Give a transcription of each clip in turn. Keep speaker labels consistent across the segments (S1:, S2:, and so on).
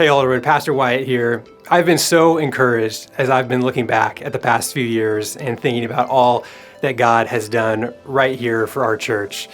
S1: Hey Alderwood, Pastor Wyatt here. I've been so encouraged as I've been looking back at the past few years and thinking about all that God has done right here for our church.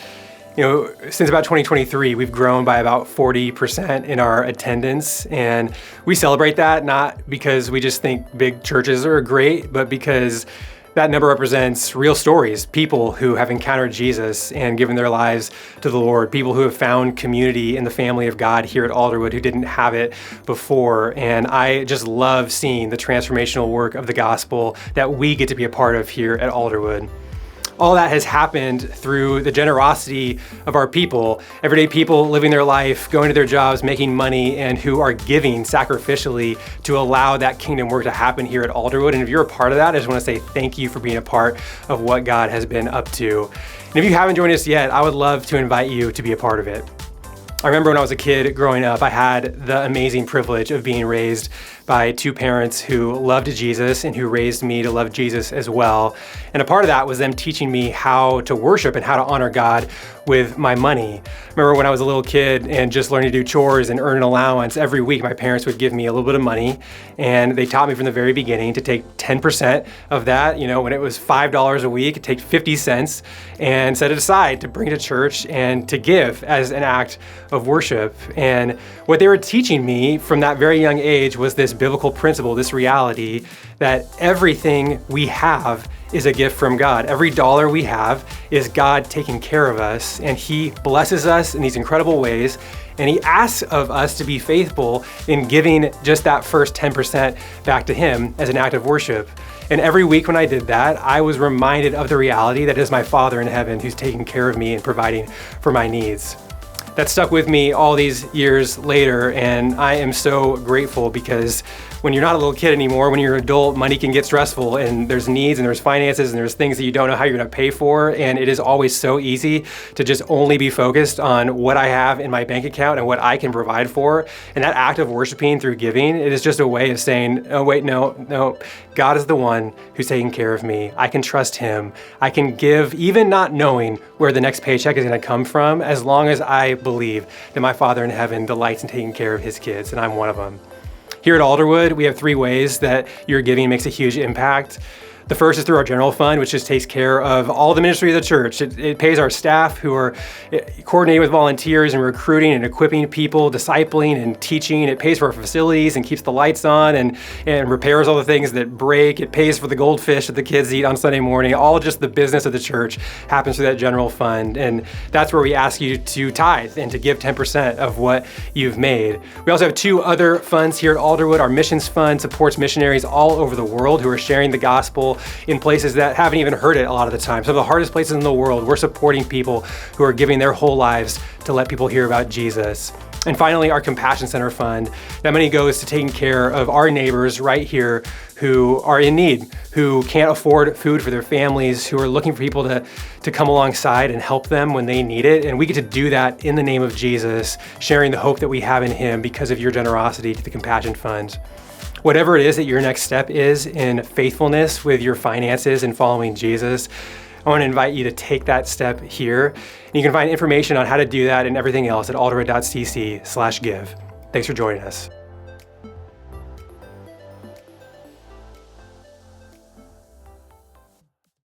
S1: Since about 2023, we've grown by about 40% in our attendance, and we celebrate that not because we just think big churches are great, but because that number represents real stories, people who have encountered Jesus and given their lives to the Lord, people who have found community in the family of God here at Alderwood who didn't have it before. And I just love seeing the transformational work of the gospel that we get to be a part of here at Alderwood. All that has happened through the generosity of our people, everyday people living their life, going to their jobs, making money, and who are giving sacrificially to allow that kingdom work to happen here at Alderwood. And if you're a part of that, I just want to say thank you for being a part of what God has been up to. And if you haven't joined us yet, I would love to invite you to be a part of it. I remember when I was a kid growing up, I had the amazing privilege of being raised by two parents who loved Jesus and who raised me to love Jesus as well. And a part of that was them teaching me how to worship and how to honor God with my money. I remember when I was a little kid and just learning to do chores and earn an allowance, every week my parents would give me a little bit of money, and they taught me from the very beginning to take 10% of that. When it was $5 a week, take 50 cents and set it aside to bring to church and to give as an act of worship. And what they were teaching me from that very young age was this biblical principle, this reality that everything we have is a gift from God. Every dollar we have is God taking care of us, and He blesses us in these incredible ways, and He asks of us to be faithful in giving just that first 10% back to Him as an act of worship. And every week when I did that, I was reminded of the reality that it is my Father in heaven who's taking care of me and providing for my needs. That stuck with me all these years later, and I am so grateful because when you're not a little kid anymore, when you're an adult, money can get stressful, and there's needs and there's finances and there's things that you don't know how you're gonna pay for, and it is always so easy to just only be focused on what I have in my bank account and what I can provide for. And that act of worshiping through giving, it is just a way of saying, oh wait, no, God is the one who's taking care of me. I can trust Him. I can give even not knowing where the next paycheck is gonna come from, as long as I believe that my Father in heaven delights in taking care of His kids, and I'm one of them. Here at Alderwood, we have three ways that your giving makes a huge impact. The first is through our general fund, which just takes care of all the ministry of the church. It pays our staff who are coordinating with volunteers and recruiting and equipping people, discipling and teaching. It pays for our facilities and keeps the lights on and repairs all the things that break. It pays for the goldfish that the kids eat on Sunday morning. All just the business of the church happens through that general fund. And that's where we ask you to tithe and to give 10% of what you've made. We also have two other funds here at Alderwood. Our missions fund supports missionaries all over the world who are sharing the gospel in places that haven't even heard it a lot of the time. Some of the hardest places in the world, we're supporting people who are giving their whole lives to let people hear about Jesus. And finally, our Compassion Center Fund. That money goes to taking care of our neighbors right here who are in need, who can't afford food for their families, who are looking for people to come alongside and help them when they need it. And we get to do that in the name of Jesus, sharing the hope that we have in Him because of your generosity to the Compassion Fund. Whatever it is that your next step is in faithfulness with your finances and following Jesus, I want to invite you to take that step here. And you can find information on how to do that and everything else at alderwood.cc/give. Thanks for joining us.